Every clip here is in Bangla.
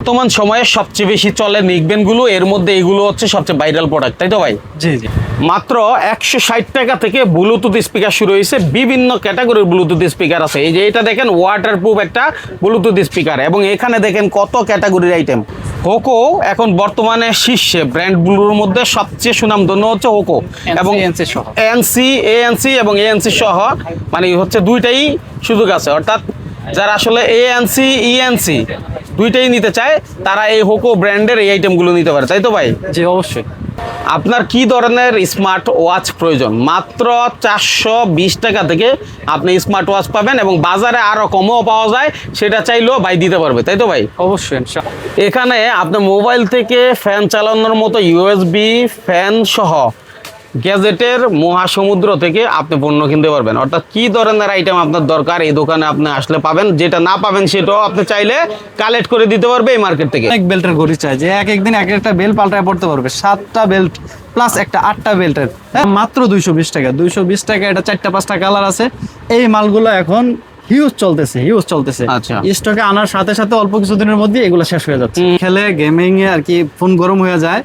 বর্তমান সময়ে সবচেয়ে বেশি চলে নিকবেন গুলো, এর মধ্যে এগুলো হচ্ছে সবচেয়ে ভাইরাল প্রোডাক্ট, তাই তো ভাই? জি জি। মাত্র 160 টাকা থেকে ব্লুটুথ স্পিকার শুরু হয়েছে, বিভিন্ন ক্যাটাগরির ব্লুটুথ স্পিকার আছে। এই যে এটা দেখেন ওয়াটারপ্রুফ একটা ব্লুটুথ স্পিকার, এবং এখানে দেখেন কত ক্যাটাগরির আইটেম। হোকো এখন বর্তমানে শীর্ষে ব্র্যান্ডগুলোর মধ্যে সবচেয়ে সুনামধন্য হচ্ছে হোকো, এবং এএনসি এবং এএনসি সহ মানে হচ্ছে দুইটাই সুযোগ আছে। অর্থাৎ যারা আসলে এএনসি ইএনসি দুইটাই নিতে চায় তারা এই হোকো ব্র্যান্ডের এই আইটেমগুলো নিতে পারে, তাই তো ভাই? জি অবশ্যই। আপনার কি ধরনের স্মার্ট ওয়াচ প্রয়োজন? মাত্র 420 টাকা থেকে আপনি স্মার্ট ওয়াচ পাবেন, এবং বাজারে আরো কমও পাওয়া যায়, সেটা চাইলেও ভাই দিতে পারবে, তাই তো ভাই? অবশ্যই। এখানে আপনার মোবাইল থেকে ফ্যান চালানোর মতো ইউএসবি ফ্যান সহ গ্যাজেটের মহাসমুদ্র থেকে আপনি পণ্য কিনতে পারবেন। অর্থাৎ কি ধরনের আইটেম আপনার দরকার এই দোকানে আপনি আসলে পাবেন, যেটা না পাবেন সেটাও আপনি চাইলে কালেক্ট করে দিতে পারবে এই মার্কেট থেকে। অনেক বেল্টের ঘড়ি চাই যে এক একদিন এক একটা বেল্ট পাল্টায় পড়তে পারবে, 7টা বেল্ট প্লাস একটা 8টা বেল্টের মাত্র 220 টাকা। 220 টাকা, এটা 4টা 5টা কালার আছে। এই মালগুলো এখন হিউজ চলতেছে। আচ্ছা, স্টকে আনার সাথে সাথে অল্প কিছুদিনের মধ্যে এগুলো শেষ হয়ে যাচ্ছে। খেলে গেমিং এ আর কি ফোন গরম হয়ে যায়।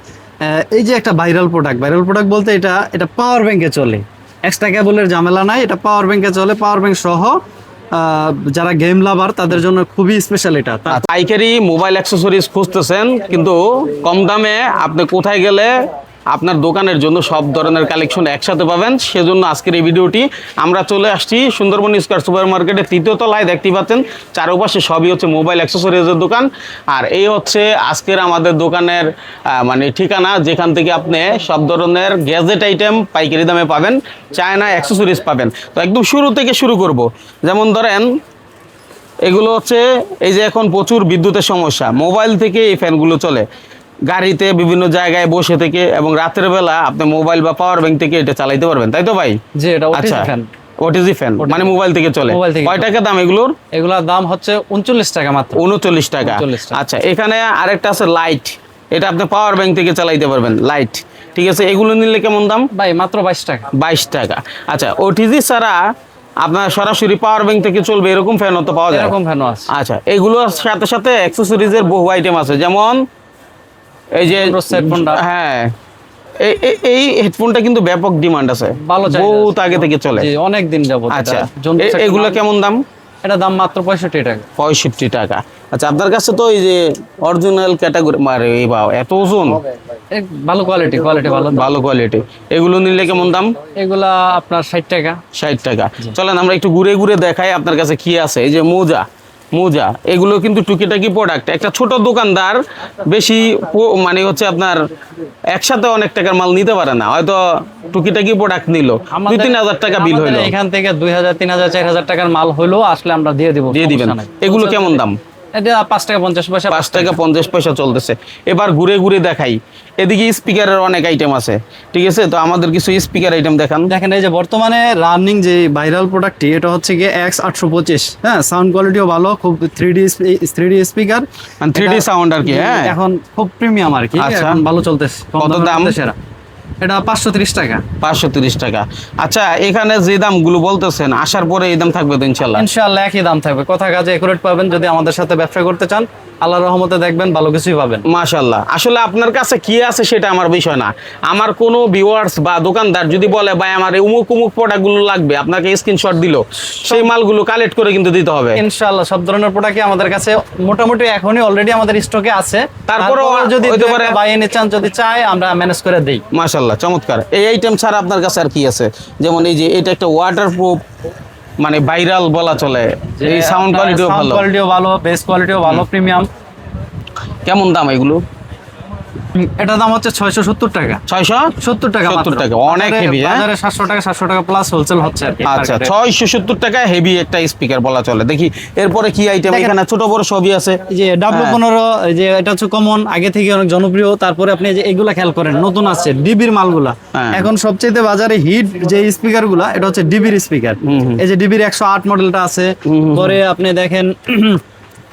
এই যে একটা ভাইরাল প্রোডাক্ট বলতে এটা পাওয়ার ব্যাংকে চলে, এক্সট্রা কেবলের ঝামেলা নাই, এটা পাওয়ার ব্যাংকে চলে। পাওয়ার ব্যাংক সহ যারা গেম লাভার তাদের জন্য খুবই স্পেশাল এটা। পাইকারি মোবাইল অ্যাক্সেসরিজ খুঁজতেছেন কিন্তু কম দামে, আপনি কোথায় গেলে আপনার দোকানের জন্য সব ধরনের কালেকশন একসাথে পাবেন, সেজন্য আজকের এই ভিডিওটি। আমরা চলে আসছি সুন্দরবন স্কয়ার সুপার মার্কেটের 3য় তলায়। দেখতে পাচ্ছেন চারপাশে সবই হচ্ছে মোবাইল অ্যাক্সেসরিজের দোকান, আর এই হচ্ছে আজকের আমাদের দোকানের মানে ঠিকানা, যেখান থেকে আপনি সব ধরনের গ্যাজেট আইটেম পাইকারি দামে পাবেন, চায়না অ্যাক্সেসরিজ পাবেন। তো একদম শুরু থেকে শুরু করব। যেমন ধরেন এগুলো হচ্ছে, এই যে এখন প্রচুর বিদ্যুতের সমস্যা, মোবাইল থেকে এই ফ্যানগুলো চলে, গাড়িতে বিভিন্ন জায়গায় বসে থেকে, এবং রাতের বেলা আপনি মোবাইল বা পাওয়ার ব্যাংক থেকে এটা চালাইতে পারবেন, তাই তো ভাই? জি, এটা ওটিজি ফ্যান। ওটিজি ফ্যান মানে মোবাইল থেকে চলে। কয় টাকা দাম এগুলোর? এগুলোর দাম হচ্ছে 39 টাকা মাত্র। 39 টাকা। আচ্ছা, এখানে আরেকটা আছে লাইট, এটা আপনি পাওয়ার ব্যাংক থেকে চালাইতে পারবেন, লাইট। ঠিক আছে, এগুলো নিলে কেমন দাম ভাই? মাত্র 22 টাকা। 22 টাকা। আচ্ছা, ওটিজি ছাড়া আপনার সরাসরি পাওয়ার ব্যাংক থেকে চলবে এরকম ফ্যানও তো পাওয়া যায়? এরকম ফ্যানও আছে। আচ্ছা, এগুলোর সাথে সাথে অ্যাক্সেসরিজের বহু আইটেম আছে, যেমন এই যে হ্যাঁ, এই হেডফোনটা কিন্তু ব্যাপক ডিমান্ড আছে, বহুত আগে থেকে চলে, অনেক দিন যাবত। আচ্ছা, এগুলো কেমন দাম? এটা দাম মাত্র 65 টাকা। 65 টাকা। আচ্ছা, আপনার কাছে তো এই যে অরিজিনাল ক্যাটাগরি মারে, এই বাও এত ওজন, ভালো কোয়ালিটি ভালো কোয়ালিটি, এগুলো নিলে কেমন দাম? এগুলা আপনার 60 টাকা। 60 টাকা। চলেন আমরা একটু ঘুরে ঘুরে দেখাই আপনার কাছে কি আছে। এই যে মোজা, এগুলো কিন্তু টুকিটাকি প্রোডাক্ট। একটা ছোট দোকানদার বেশি মানে হচ্ছে আপনার একসাথে অনেক টাকার মাল নিতে পারে না, হয়তো টুকিটাকি প্রোডাক্ট নিল 2-3 হাজার টাকা বিল হইলো, এখান থেকে 2000 3000 4000 টাকার মাল হইলো আসলে আমরা দিয়ে দিবেন। এগুলো কেমন দাম? এটা 5 টাকা 50 পয়সা। 5 টাকা 50 পয়সা চলতেছে। এবার ঘুরে ঘুরে দেখাই, এদিকে স্পিকারের অনেক আইটেম আছে। ঠিক আছে, তো আমাদের কিছু স্পিকার আইটেম দেখান। দেখেন, এই যে বর্তমানে রানিং যে ভাইরাল প্রোডাক্টটি, এটা হচ্ছে গিয়ে X825। হ্যাঁ, সাউন্ড কোয়ালিটিও ভালো, খুব 3D স্পিকার, 3D সাউন্ড আর কি। হ্যাঁ, এখন খুব প্রিমিয়াম আর কি, এখন ভালো চলতেছে। কত দাম? এটা 530 টাকা। 530 টাকা। আচ্ছা, এখানে যে দামগুলো বলতেছেন আসার পরে এই দাম থাকবে তো ইনশাআল্লাহ? ইনশাআল্লাহ একই দাম থাকবে, কথা কাজে একুরেট পাবেন। যদি আমাদের সাথে ব্যবসা করতে চান, আল্লাহর রহমতে দেখবেন ভালো কিছুই পাবেন। মাশাআল্লাহ। আসলে আপনার কাছে কি আছে সেটা আমার বিষয় না, আমার কোনো ভিউয়ার্স বা দোকানদার যদি বলে ভাই আমার এই উমুক প্রোডাক্টগুলো লাগবে, আপনাকে স্ক্রিনশট দিল, সেই মালগুলো কালেক্ট করে কিন্তু দিতে হবে। ইনশাআল্লাহ সব ধরনের প্রোডাক্টই আমাদের কাছে মোটামুটি এখনই অলরেডি আমাদের স্টকে আছে। তারপরেও যদি বাইরে নিতে চান, যদি চাই আমরা ম্যানেজ করে দেই। মাশাআল্লাহ, চমৎকার। এই আইটেম ছাড়া আপনার কাছে আর কি আছে? যেমন এই যে এটা একটা ওয়াটারপ্রুফ, মানে ভাইরাল বলা চলে, এই সাউন্ড কোয়ালিটিও ভালো, বেস কোয়ালিটিও ভালো, প্রিমিয়াম। কেমন দাম এগুলো? এটা দাম হচ্ছে 670 টাকা। 670 টাকা। 70 টাকা অনেক হেভি। বাজারে 700 টাকা প্লাস হোলসেল হচ্ছে আর কি। আচ্ছা, 670 টাকা হেভি একটা স্পিকার বলা চলে। দেখি এরপরে কি আইটেম, এখানে ছোট বড় সবই আছে। এই যে W15, এই যে এটা হচ্ছে কমন, আগে থেকে অনেক জনপ্রিয়। তারপরে আপনি যে এগুলা খেয়াল করেন, নতুন আছে ডিবির মালগুলা। এখন সবচেয়ে বাজারে হিট যে স্পিকার গুলা, এটা হচ্ছে ডিবির স্পিকার। এই যে ডিবির 108 মডেলটা আছে। পরে আপনি দেখেন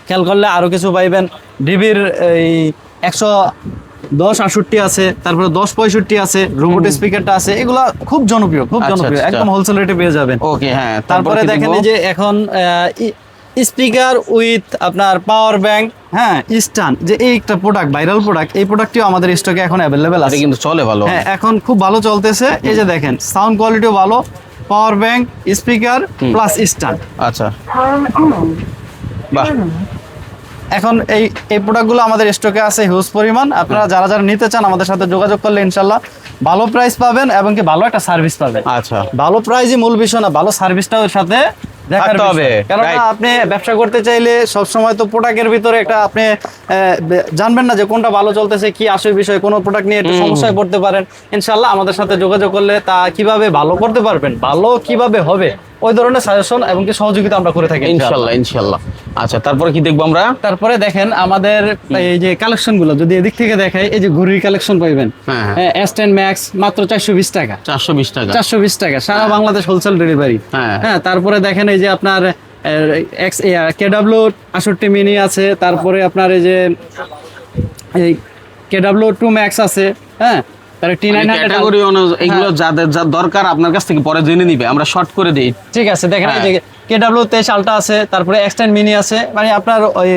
খেয়াল করলে আরো কিছু পাইবেন, ডিবির এই 110-68 আছে, তারপরে 10-65 আছে, রোবট স্পিকারটা আছে। এগুলা খুব জনপ্রিয়, একদম হোলসেল রেটে পেয়ে যাবেন। ওকে, হ্যাঁ। তারপরে দেখেন এই যে এখন স্পিকার উইথ আপনার পাওয়ার ব্যাংক হ্যাঁ স্টান, যে এই একটা প্রোডাক্ট ভাইরাল প্রোডাক্ট, এই প্রোডাক্টটিও আমাদের স্টকে এখন অ্যাভেলেবেল আছে, কিন্তু চলে ভালো। হ্যাঁ এখন খুব ভালো চলতেছে। এই যে দেখেন সাউন্ড কোয়ালিটিও ভালো, পাওয়ার ব্যাংক, স্পিকার প্লাস স্টান। আচ্ছা বাহ, এখন এই প্রোডাক্টগুলো আমাদের স্টকে আছে হিউজ পরিমাণ। আপনারা যারা যারা নিতে চান আমাদের সাথে যোগাযোগ করলে ইনশাল্লাহ ভালো প্রাইস পাবেন এবং কি ভালো একটা সার্ভিস পাবেন। আচ্ছা ভালো প্রাইসই মূল বিষয় না, ভালো সার্ভিসটাও এর সাথে দেখার থাকতে হবে, বিষয়। কারণ right. আপনি ব্যবসা করতে চাইলে সব সময় তো প্রোডাক্টের ভিতরে একটা আপনি জানবেন না যে কোনটা ভালো চলতেছে, কি আসল বিষয়, কোন প্রোডাক্ট নিয়ে একটু সমস্যায় পড়তে পারেন। ইনশাআল্লাহ আমাদের সাথে যোগাযোগ করলে তা কিভাবে ভালো করতে পারবেন, ভালো কিভাবে হবে, ওই ধরনের সাজেশন এবং কি সহযোগিতা আমরা করে থাকি ইনশাআল্লাহ ইনশাআল্লাহ। আচ্ছা তারপরে কি দেখবো আমরা? তারপরে দেখেন আমাদের এই যে কালেকশন গুলো যদি এদিক থেকে দেখাই, এই যে ঘড়ির কালেকশন পাইবেন S10 Max মাত্র 420 টাকা, 420 টাকা, 420 টাকা সারা বাংলাদেশ হোলসেল ডেলিভারি। হ্যাঁ তারপরে দেখেন এই যে আপনার KW 68 মিনি আছে, তারপরে আপনার এই যে এই KW 2 Max আছে, হ্যাঁ তার T900 ক্যাটাগরি এগুলো যাদের যা দরকার আপনার কাছ থেকে পরে জেনে নিবে, আমরা শর্ট করে দেই। ঠিক আছে দেখেন এই যে KW 23 আলট্রা আছে, তারপরে X10 মিনি আছে, মানে আপনার ওই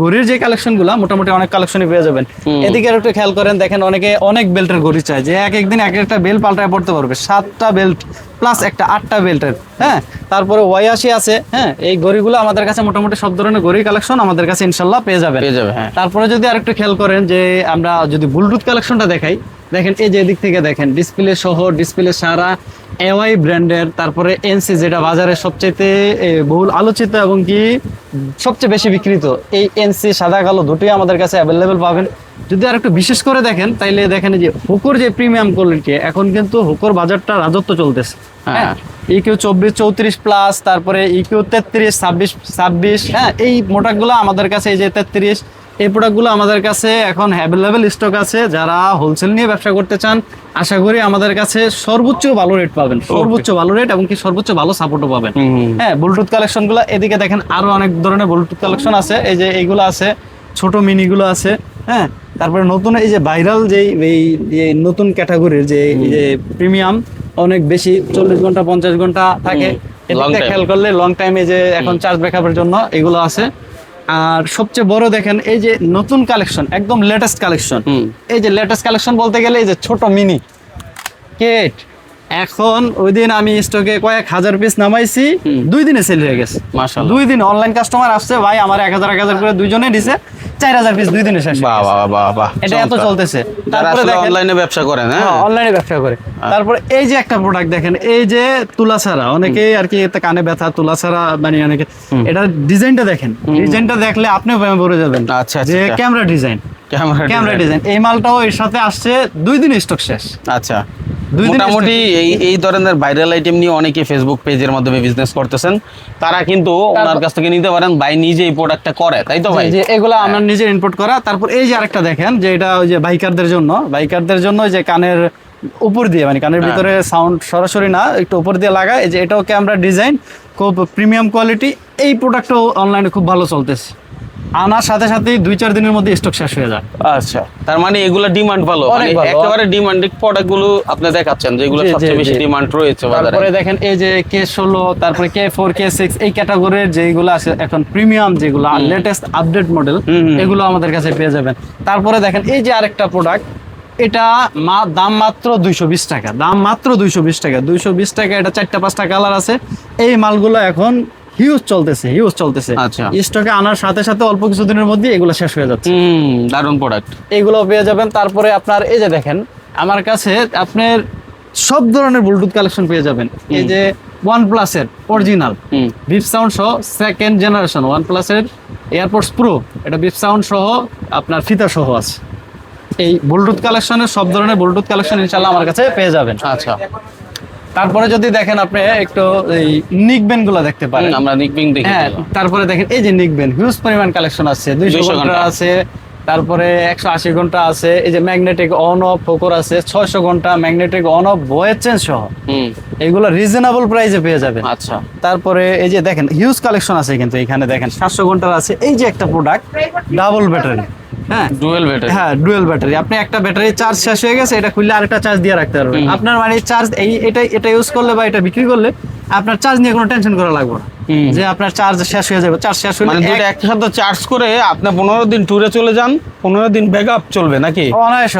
ঘড়ির যে কালেকশনগুলো মোটামুটি অনেক কালেকশনই পেয়ে যাবেন। এদিকে একটু খেয়াল করেন, দেখেন অনেকে অনেক বেল্টের ঘড়ি চায় যে একদিন এক একটা বেল্ট পাল্টায় পড়তে পারবে, 7টা বেল্ট প্লাস একটা 8টা বেল্টের। হ্যাঁ তারপরে Y80 আছে। হ্যাঁ এই ঘড়িগুলো আমাদের কাছে মোটামুটি সব ধরনের ঘড়ির কালেকশন আমাদের কাছে ইনশাল্লাহ পেয়ে যাবেন। হ্যাঁ তারপরে যদি আরেকটু খেয়াল করেন যে আমরা যদি ব্লুটুথ কালেকশনটা দেখাই, দেখেন এই যে এদিক থেকে দেখেন ডিসপ্লে সহ, ডিসপ্লে সারা AY ব্র্যান্ডের, তারপরে NC যেটা বাজারে সবচেয়ে বহুল আলোচিত এবং কি সবচেয়ে বেশি বিক্রিত, এই NC সাদা কালো দুটোই আমাদের কাছে অ্যাভেলেবেল পাবেন। যদি আর একটু বিশেষ করে দেখেন তাইলে দেখেন যে হুকোর যে প্রিমিয়াম কোয়ালিটি, এখন কিন্তু হুকোর বাজারটা রাজত্ব চলতেছে। হ্যাঁ EQ 24 34 প্লাস, তারপরে EQ 33 26, হ্যাঁ এই প্রোডাক্টগুলো আমাদের কাছে, এই যে 33 এই প্রোডাক্টগুলো আমাদের কাছে এখন অ্যাভেলেবেল স্টক আছে। যারা হোলসেল নিয়ে ব্যবসা করতে চান আশা করি আমাদের কাছে সর্বোচ্চ ভালো রেট পাবেন, সর্বোচ্চ ভালো রেট এবং কি সর্বোচ্চ ভালো সাপোর্টও পাবেন। হ্যাঁ ব্লুটুথ কালেকশনগুলো এদিকে দেখেন আরো অনেক ধরনের ব্লুটুথ কালেকশন আছে, এই যে এইগুলো আছে, ছোট মিনিগুলো আছে। হ্যাঁ তারপরে নতুন এই যে ভাইরাল এই নতুন ক্যাটাগরির যে প্রিমিয়াম অনেক বেশি 40 ঘন্টা 50 ঘন্টা থাকে, এদিকে খেয়াল করলে লং টাইমে যে এখন চার্জ ব্যাকআপের জন্য এগুলো আছে। আর সবচেয়ে বড় দেখেন এই যে নতুন কালেকশন, একদম লেটেস্ট কালেকশন। এই যে লেটেস্ট কালেকশন বলতে গেলে এই যে ছোট মিনি কেট, এখন ওই দিন আমি স্টকে কয়েক হাজার পিস নামাইছি, 2 দিনে সেল হয়ে গেছে মাশাআল্লাহ। 2 দিন অনলাইন কাস্টমার আসছে, ভাই আমার 1000 করে দুইজনে দিছে, 4000 পিস 2 দিনে শেষ। বাহ বাহ বাহ বাহ, এটা এত চলতেছে। তারপরে অনলাইনে ব্যবসা করেন? হ্যাঁ অনলাইনে ব্যবসা করে। তারপরে এই যে একটা প্রোডাক্ট দেখেন, এই যে তুলাছাড়া, অনেকেই আর কি এতে কানে ব্যথা, তুলাছাড়া মানে অনেকে, এটা ডিজাইনটা দেখেন, ডিজাইনটা দেখলে আপনি প্রেমে পড়ে যাবেন। আচ্ছা যে ক্যামেরা ডিজাইন, ক্যামেরা ডিজাইন, এই মালটাও এর সাথে আসছে, 2 দিন স্টক শেষ। আচ্ছা মোটামুটি এই ধরনের ভাইরাল আইটেম নিয়ে অনেকে ফেসবুক পেজের মাধ্যমে বিজনেস করতেছেন, তারা কিন্তু ওনার কাছ থেকে নিতে পারেন। ভাই নিজে এই প্রোডাক্টটা করে, তাই তো ভাই? যে এগুলো আমরা নিজে ইম্পোর্ট করা। তারপর এই যে আরেকটা দেখেন যে এটা ওই যে বাইকারদের জন্য যে কানের উপর দিয়ে, মানে কানের ভিতরে সাউন্ড সরাসরি না, একটু উপর দিয়ে লাগায়, এই যে এটাও ক্যামেরা ডিজাইন, খুব প্রিমিয়াম কোয়ালিটি। এই প্রোডাক্টটাও অনলাইনে খুব ভালো চলতেছে, আনার সাথে সাথে 2-4 দিনের মধ্যে স্টক শেষ হয়ে যায়। আচ্ছা তার মানে এগুলো ডিমান্ড ভালো, মানে একেবারে ডিমান্ডিং প্রোডাক্টগুলো আপনি দেখাচ্ছেন যেগুলো সবচেয়ে বেশি ডিমান্ড রয়েছে বাজারে। তারপরে দেখেন এই যে K16, তারপরে K4, K6 এই ক্যাটাগরির যেগুলো আছে এখন প্রিমিয়াম, যেগুলো লেটেস্ট আপডেট মডেল, এগুলো আমাদের কাছে পেয়ে যাবেন। তারপরে দেখেন এই যে আরেকটা প্রোডাক্ট, এটা দাম মাত্র 220 টাকা, দাম মাত্র 220 টাকা, 220 টাকা। এটা 4টা-5টা কালার আছে। এই মালগুলো এখন হিউজ চলতেছে। আচ্ছা স্টকে আনার সাথে সাথে অল্প কিছুদিনের মধ্যে এগুলো শেষ হয়ে যাচ্ছে। দারুণ প্রোডাক্ট, এগুলো পেয়ে যাবেন। তারপরে আপনার এই যে দেখেন আমার কাছে আপনার সব ধরনের ব্লুটুথ কালেকশন পেয়ে যাবেন। এই যে OnePlus এর অরিজিনাল বিপ সাউন্ড সহ 2nd জেনারেশন OnePlus এর এয়ারপডস প্রো, এটা বিপ সাউন্ড সহ আপনার ফিতা সহ আছে। এই ব্লুটুথ কালেকশনের সব ধরনের ব্লুটুথ কালেকশন ইনশাআল্লাহ আমার কাছে পেয়ে যাবেন। আচ্ছা তারপরে যদি দেখেন আপনি একটু এই নিকবেন গুলো দেখতে পারেন, আমরা নিকবেন দেখি। হ্যাঁ তারপরে দেখেন এই যে নিকবেন হিউজ পরিমাণ কালেকশন আছে, 200 ঘন্টা আছে, তারপরে 180 ঘন্টা আছে। এই যে ম্যাগনেটিক অন অফ ফোকর আছে, 600 ঘন্টা magnetic on of voice change সহ, এগুলো রিজনেবল প্রাইসে পেয়ে যাবেন। আচ্ছা তারপরে এই যে দেখেন হিউজ কালেকশন আছে, কিন্তু এখানে দেখেন 700 ঘন্টার আছে। এই যে একটা প্রোডাক্ট ডাবল ব্যাটারি, হ্যাঁ ডুয়েল ব্যাটারি, আপনি একটা ব্যাটারি চার্জ শেষ হয়ে গেছে, এটা খুললে আরেকটা চার্জ দিয়ে রাখতে পারবেন। আপনার মানে চার্জ এটা ইউজ করলে বা এটা বিক্রি করলে আপনার চার্জ নিয়ে কোনো টেনশন করা লাগবে না। যে আপনার চার্জ শেষ হয়ে যাবে, চার্জ শেষ হলে মানে দুটো একসাথে চার্জ করে আপনি 15 দিন ট্যুরে চলে যান, 15 দিন ব্যাকআপ চলবে নাকি? অনায়াসে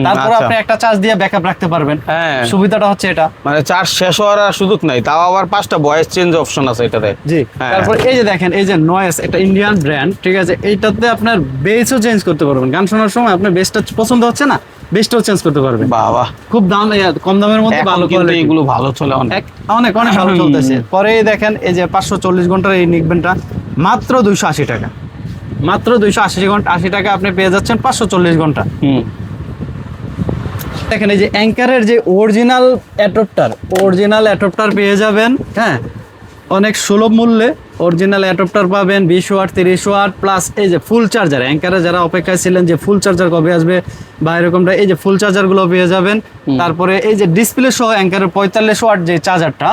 তারপর আচ্ছা। আপনি একটা চার্জ দিয়ে ব্যাকআপ রাখতে পারবেন। হ্যাঁ, সুবিধাটা হচ্ছে এটা। মানে চার্জ শেষ হওয়ার আর সুযোগ নাই, তাও আবার 5টা ভয়েস চেঞ্জ অপশন আছে এটাতে। জি, হ্যাঁ। তারপর এই যে দেখেন, এই যে নয়েস, একটা ইন্ডিয়ান ব্র্যান্ড, ঠিক আছে, এইটাতে আপনার বেসও চেঞ্জ করতে পারবেন। গান শোনার সময় আপনার বেসটা পছন্দ হচ্ছে না, বেসটাও চেঞ্জ করতে পারবেন। বাবা, খুব দাম, কম দামের মধ্যে এখন ভালো কিন্তু কোয়ালিটি, এগুলো ভালো চলে অনেক। অনেক অনেক ভালো চলতেছে। পরে দেখেন এই যে 540 ঘন্টার এই নিকবেনটা মাত্র 280 টাকা, মাত্র 280 টাকা আপনি পেয়ে যাচ্ছেন 540 ঘন্টা। দেখেন এই যে অ্যাঙ্কারের যে অরিজিনাল অ্যাডপ্টার পেয়ে যাবেন, হ্যাঁ, অনেক সুলভ মূল্যে অরিজিনাল অ্যাডপ্টার পাবেন। 20 ওয়াট, 30 ওয়াট প্লাস এই যে ফুল চার্জার। অ্যাঙ্কারে যারা অপেক্ষায় ছিলেন যে ফুল চার্জার কবে আসবে বা এরকমটা, এই যে ফুল চার্জার গুলো পেয়ে যাবেন। তারপরে এই যে ডিসপ্লে সহ অ্যাঙ্কারের 45 ওয়াট যে চার্জারটা,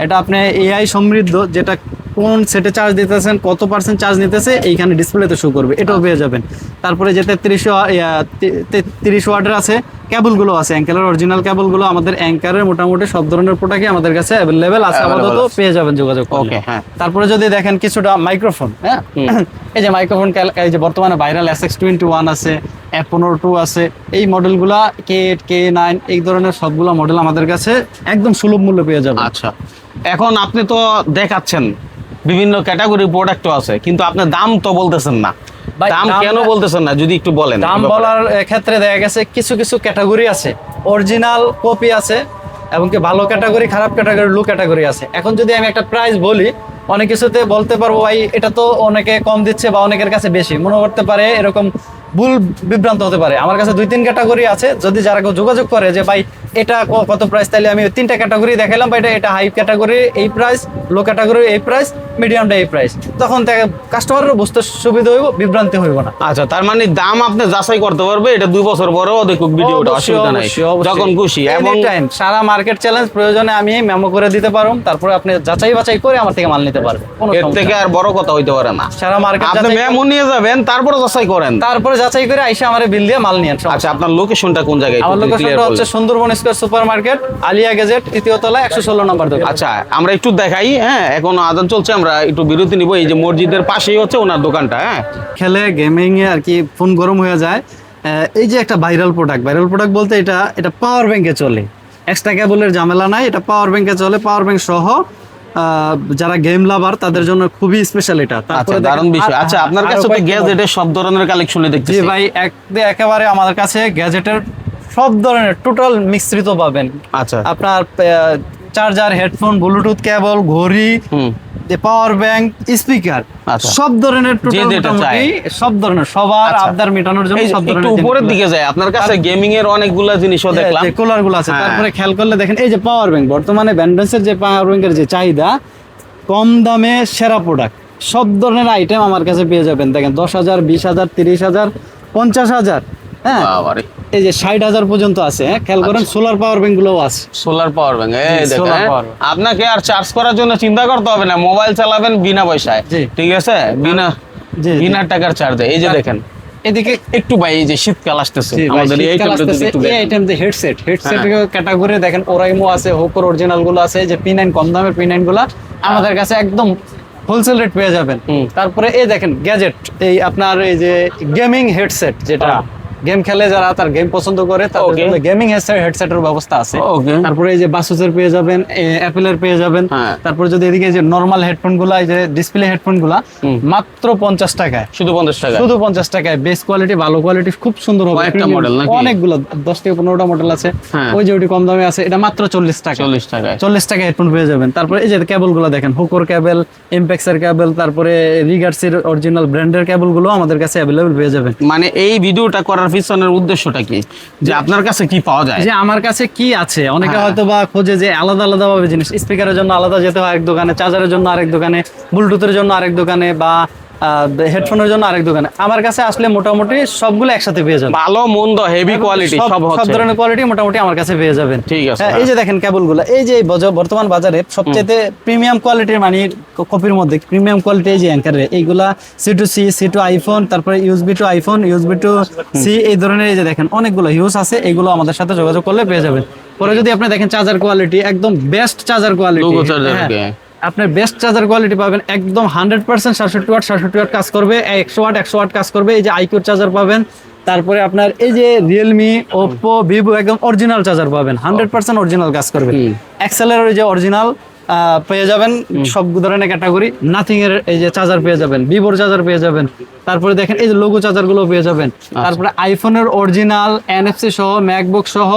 এটা আপনি এআই সমৃদ্ধ, যেটা কোন সেটে চার্জ দিতেছেন, কত পার্সেন্ট চার্জ নিতেছে এইখানে ডিসপ্লেতে শো করবে, এটাও পেয়ে যাবেন। তারপরে যে 30 ওয়াটের আছে, কেবলগুলো আছে, অ্যাঙ্কারের অরিজিনাল কেবলগুলো আমাদের অ্যাঙ্কারের মোটামুটি সব ধরনের প্রোডাক্টই আমাদের কাছে অ্যাভেলেবেল আছে, আপাতত পেয়ে যাবেন যোগাযোগ করলে। ওকে, হ্যাঁ। তারপরে যদি দেখেন কিছুটা মাইক্রোফোন, হ্যাঁ, এই যে মাইক্রোফোন, এই যে বর্তমানে ভাইরাল SX21 আছে, F15 আছে, এই মডেলগুলা K8, K9 এই ধরনের সবগুলো মডেল আমাদের কাছে একদম সুলভ মূল্যে পেয়ে যাবেন। আচ্ছা, এখন আপনি তো দেখাচ্ছেন বিভিন্ন ক্যাটাগরি প্রোডাক্টও আছে, কিন্তু আপনি দাম তো বলতেছেন না। ভাই, দাম দাম- কেন বলতেছেন না যদি একটু বলেন? দাম বলার ক্ষেত্রে দেখা গেছে কিছু কিছু ক্যাটাগরি আছে, অরিজিনাল কপি আছে, এবং কি ভালো ক্যাটাগরি, খারাপ ক্যাটাগরি, লো ক্যাটাগরি আছে। এখন যদি আমি একটা প্রাইস বলি, অনেক কিছুতে বলতে পারবো ভাই এটা তো অনেকে কম দিচ্ছে বা অনেকের কাছে বেশি মনে করতে পারে, এরকম ভুল বিভ্রান্ত হতে পারে। আমার কাছে 2-3 ক্যাটাগরি আছে, যদি যারা কেউ যোগাযোগ করে যে ভাই এটা কত প্রাইস, তাহলে আমি 3টা ক্যাটাগরি দেখালাম, বা এটা হাই ক্যাটাগরি এই প্রাইস, লো ক্যাটাগরি এই প্রাইস, মিডিয়ামটা এই প্রাইস, তখন কাস্টমারেরও বুঝতে সুবিধা হইব, বিভ্রান্তি হইব না। আচ্ছা, তার মানে দাম আপনি যাচাই করতে পারবে, এটা 2 বছর পরেও দেখুক ভিডিওটা, অসুবিধা নাই, যখন খুশি। এবং সারা মার্কেট চ্যালেঞ্জ, প্রয়োজনে আমি মেমো করে দিতে পারবো, তারপরে আপনি যাচাই বাছাই করে আমার থেকে মাল নিতে পারবেন, কোনো এর থেকে আর বড় কথা হইতে পারে না। সারা মার্কেট আপনি মেমো নিয়ে যাবেন, তারপরে যাচাই করেন, তারপরে যাচাই করে আইসা আমারে বিল দিয়ে মাল নিয়েন। আচ্ছা, আপনার লোকেশনটা কোন জায়গায়? আমার লোকেশনটা হচ্ছে Sundarban square super market, Aliya gadget, 3য় তলা, 116 নম্বর দোকান। আচ্ছা, আমরা একটু দেখাই। হ্যাঁ, এখন আদান চলছে, আমরা একটু বিরতি নিব। এই যে মসজিদের পাশেই হচ্ছে ওনার দোকানটা। হ্যাঁ, খেলে গেমিং এ আর কি ফোন গরম হয়ে যায়। এই যে একটা ভাইরাল প্রোডাক্ট বলতে এটা পাওয়ার ব্যাংকে চলে, এক্সট্রা কেবলের ঝামেলা নাই, এটা পাওয়ার ব্যাংকে চলে, পাওয়ার ব্যাংক সহ যারা গেম লাভার তাদের জন্য খুবই স্পেশাল এটা। আচ্ছা, দারুণ বিষয়। আচ্ছা, আপনার কাছে তো গ্যাজেটের সব ধরনের কালেকশনে দেখতেছি। জি ভাই, একেবারে আমাদের কাছে গ্যাজেটের সব ধরনের টোটাল মিশ্রিত পাবেন। আচ্ছা, আপনার চার্জার, হেডফোন, ব্লুটুথ কেবল, ঘড়ি, পাওয়ার ব্যাংক, স্পিকার, আচ্ছা, সব ধরনের টোটাল যেটা চাই। সব ধরনের সবার আচ্ছা, আবদার মেটানোর জন্য এই সব একটু ধরনের উপরের দিকে যায়, আপনার কাছে গেমিং এর অনেকগুলা জিনিসও দেখলাম, কুলার গুলো আছে। হ্যাঁ। তারপরে খেয়াল করলে দেখেন এই যে পাওয়ার ব্যাংক, বর্তমানে ব্যান্ডেন্সের যে পাওয়ার ব্যাংকের যে চাহিদা, কম দামে সেরা প্রোডাক্ট, সব ধরনের আইটেম আমার কাছে পেয়ে যাবেন। দেখেন 10,000, 20,000, 30,000, 50,000, হ্যাঁ, বাবারে, এই যে 60,000 পর্যন্ত আছে। হ্যাঁ, খেয়াল করেন সোলার পাওয়ার ব্যাংক গুলোও আছে। Solar power bank. এই জি, দেখেন, solar power bank। আপনাকে আর চার্জ করার জন্য চিন্তা করতে হবে না, মোবাইল চালাবেন বিনা পয়সায়। জি। ঠিক আছে, জি, বিনা টাকার চার্জে। এই যে দেখেন, এদিকে একটু ভাই, এই যে শীতকাল আসতেছে, জি ভাই, আমাদের এই শীতকাল আইটেমটা যদি আসতেছে, একটু এই দেখেন। আইটেম যে হেডসেট ক্যাটাগরি দেখেন, ওরাইমো আছে, হোকোর অরিজিনাল গুলো আছে, যে P9 কম দামের P9 গুলা আমাদের কাছে একদম হোলসেল রেট পেয়ে যাবেন। তারপরে এই দেখেন গ্যাজেট, এই আপনার এই যে গেমিং হেডসেট, যেটা গেম খেলে যারা তার গেম পছন্দ করে তাদের জন্য গেমিং হেডসেটের ব্যবস্থা আছে। তারপরে এই যে বাসুসের পেয়ে যাবেন, অ্যাপেলের পেয়ে যাবেন। তারপরে যদি এদিকে যে নরমাল হেডফোন গুলা, এই যে ডিসপ্লে হেডফোন গুলা মাত্র 50 টাকায়, শুধু 50 টাকা, শুধু 50 টাকায়, বেস্ট কোয়ালিটি, ভালো কোয়ালিটি, খুব সুন্দর হবে। কয়েকটা মডেল নাকি? অনেকগুলো 10 থেকে 15টা মডেল আছে। ওই যে ওটি কম দামে আছে, এটা মাত্র 40 টাকা, 40 টাকা হেডফোন পেয়ে যাবেন। তারপরে এই যে কেবল গুলো দেখেন, হুকোর কেবল, ইমপ্যাক্সের কেবল, তারপরে রিগার্সের অরিজিনাল ব্র্যান্ডের কেবল গুলো আমাদের কাছে অ্যাভেলেবল পেয়ে যাবেন। মানে এই ভিডিওটা করার পিছনের উদ্দেশ্যটা কি, যে আপনার কাছে কি পাওয়া যায়, যে আমার কাছে কি আছে। অনেকে হয়তো বা খোঁজে যে আলাদা আলাদা ভাবে জিনিস, স্পিকারের জন্য আলাদা যেতে হয় এক দোকানে, চার্জারের জন্য আরেক দোকানে, ব্লুটুথের জন্য আরেক দোকানে, বা হেডফোনের জন্য আরেক দোকানে। আমার কাছে আসলে মোটামুটি সবগুলো একসাথে পেয়ে যাবেন, ভালো মন্দ হেভি কোয়ালিটি সব হচ্ছে, সব ধরনের কোয়ালিটি মোটামুটি আমার কাছে পেয়ে যাবেন। ঠিক আছে। এই যে দেখেন কেবলগুলো, এই যে বর্তমান বাজারে সবচেয়ে প্রিমিয়াম কোয়ালিটির, মানে কপির মধ্যে প্রিমিয়াম কোয়ালিটি, এই যে অ্যাঙ্কারের এইগুলা C2C, C2 আইফোন, তারপরে USB to iPhone, USB to C, এই ধরনের এই যে দেখেন অনেকগুলো হিউজ আছে, এগুলো আমাদের সাথে যোগাযোগ করলে পেয়ে যাবেন। পরে যদি আপনি দেখেন চার্জার কোয়ালিটি একদম বেস্ট চার্জার কোয়ালিটি, আপনার বেস্ট চার্জার কোয়ালিটি পাবেন, একদম 100% 67 ওয়াট কাজ করবে, 100 ওয়াট কাজ করবে। এই যে আইকিউর চার্জার পাবেন, তারপরে আপনার এই যে রিয়েলমি, ওপ্পো, ভিভো একদম অরিজিনাল চার্জার পাবেন, 100% অরিজিনাল কাজ করবে। এক্সেলের যে অরিজিনাল পেয়ে যাবেন সব ধরনের ক্যাটাগরি, নাথিং এর এই যে চার্জার পেয়ে যাবেন, ভিভোর চার্জার পেয়ে যাবেন, তারপরে দেখেন এই যে লোগো চার্জার গুলো পেয়ে যাবেন, তারপরে আইফোনের অরিজিনাল এনএফসি সহ, ম্যাকবুক সহ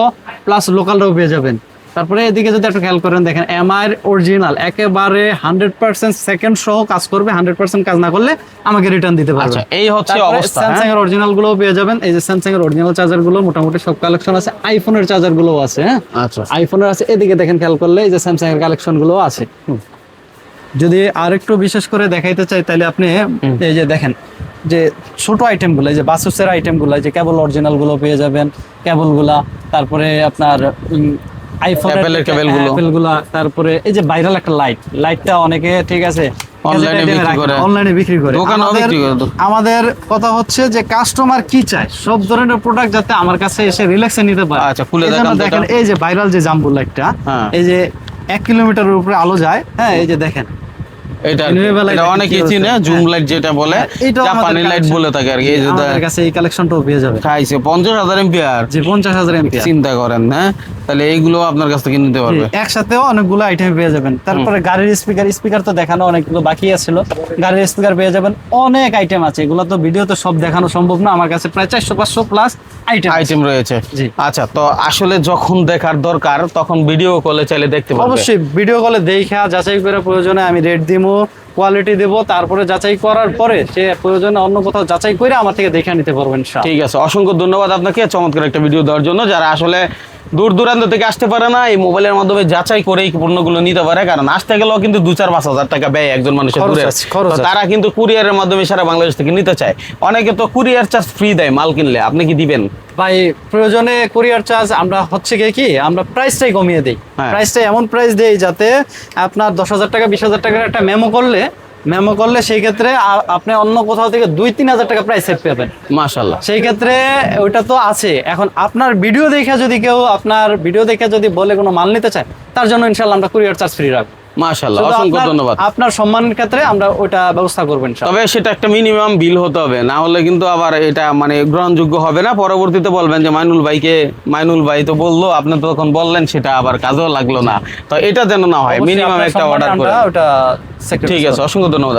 প্লাস লোকালটাও পেয়ে যাবেন। তারপরে এদিকে যদি একটু খেয়াল করেন, দেখেন এমআই অরিজিনাল একেবারে 100% সেকেন্ড সহ কাজ করবে, 100% কাজ না করলে আমাকে রিটার্ন দিতে পারবে। আচ্ছা, এই হচ্ছে অবস্থা। স্যামসাং এর অরিজিনাল গুলো পেয়ে যাবেন, এই যে স্যামসাং এর অরিজিনাল চার্জার গুলো মোটামুটি সব কালেকশন আছে, আইফোনের চার্জার গুলো আছে। হ্যাঁ, আচ্ছা, আইফোনের আছে। এদিকে দেখেন খেয়াল করলে এই যে স্যামসাং এর কালেকশন গুলো আছে। যদি আরেকটু বিশেষ করে দেখাইতে চাই তাহলে আপনি এই যে দেখেন যে ছোট আইটেম গুলো, এই যে বাসুসের আইটেম গুলো, এই যে কেবল অরিজিনাল গুলো পেয়ে যাবেন, কেবল গুলা, তারপরে আপনার আইফোন অ্যাপেলের কেবল গুলা, তারপরে এই যে ভাইরাল একটা লাইটটা অনেকে ঠিক আছে অনলাইনে বিক্রি করে, আমাদের কথা হচ্ছে যে কাস্টমার কি চায়, সব ধরনের প্রোডাক্ট যাতে আমার কাছে এসে রিল্যাক্সে নিতে পারে। আচ্ছা, খুলে দেখেন এই যে ভাইরাল যে জাম্বো লাইটটা, এই যে 1 কিলোমিটারের উপরে আলো যায়। হ্যাঁ, এই যে দেখেন এটা অনেকেই চিনে জুম লাইট যেটা বলে, জাপানি লাইট বলে থাকে আর কি। এই যে আমাদের কাছে এই কালেকশনটাও পেয়ে যাবে। খাইছে 50,000 এম্পিয়ার, জি 50,000 এম্পিয়ার, চিন্তা করেন। হ্যাঁ, তাহলে এইগুলো আপনার কাছ থেকে নিতে পারবে। একসাথেও অনেকগুলো আইটেম পেয়ে যাবেন। তারপরে গাড়ির স্পিকার তো দেখানো অনেকগুলো বাকি আছিল, গাড়ির স্পিকার পেয়ে যাবেন, অনেক আইটেম আছে। এগুলো তো ভিডিওতে সব দেখানো সম্ভব না, আমার কাছে প্রায় 400-500 প্লাস আইটেম রয়েছে। আচ্ছা, তো আসলে যখন দেখার দরকার তখন ভিডিও কলে চাইলে দেখতে পারবে। অবশ্যই ভিডিও কলে দেখা যাচাই করে প্রয়োজনে আমি রেট দিব, কোয়ালিটি দেব, তারপরে যাচাই করার পরে সে প্রয়োজনে অন্য কোথাও যাচাই করে আমার থেকে দেখে নিতে পারবেন। ঠিক আছে, অসংখ্য ধন্যবাদ আপনাকে চমৎকার একটা ভিডিও দেওয়ার জন্য। যারা আসলে দূর দূরান্ত থেকে আসতে পারে না, এই মোবাইলের মাধ্যমে যাচাই করে এই পণ্যগুলো নিতে পারে, কারণ আসতে গেলেও কিন্তু 2-4-5 হাজার টাকা ব্যয় একজন মানুষের দূরে। তারা কিন্তু কুরিয়ারের মাধ্যমে সারা বাংলাদেশ থেকে নিতে চায়। অনেকে তো কুরিয়ার চার্জ ফ্রি দেয় মাল কিনলে, আপনি কি দিবেন? ভাই প্রয়োজনে কুরিয়ার চার্জ আমরা হচ্ছে কি আমরা প্রাইসটাই কমিয়ে দিই, প্রাইসটা এমন প্রাইস দেই যাতে আপনার 10,000 টাকা 20,000 টাকার একটা মেমো করলে সেই ক্ষেত্রে আপনি অন্য কোথাও থেকে 2-3 হাজার টাকা প্রাইস সেভ পাবেন। মাশাআল্লাহ, সেই ক্ষেত্রে ওইটা তো আছে। এখন আপনার ভিডিও দেখে যদি কেউ বলে কোনো মাল নিতে চায়, তার জন্য ইনশাআল্লাহ আমরা কুরিয়ার চার্জ ফ্রি রাখবো। মাশাআল্লাহ, অসংখ্য ধন্যবাদ। আপনার সম্মানের ক্ষেত্রে আমরা ওটা ব্যবস্থা করব ইনশাআল্লাহ। তবে সেটা একটা মিনিমাম বিল হতে হবে, না হলে কিন্তু আবার এটা মানে গ্রহণযোগ্য হবে না। পরবর্তীতে বলবেন যে মাইনুল ভাই তো বললো, আপনি তো তখন বললেন, সেটা আবার কাজেও লাগলো না। তো এটা যেন না হয়, মিনিমাম একটা অর্ডার করে। ওটা ঠিক আছে, অসংখ্য ধন্যবাদ।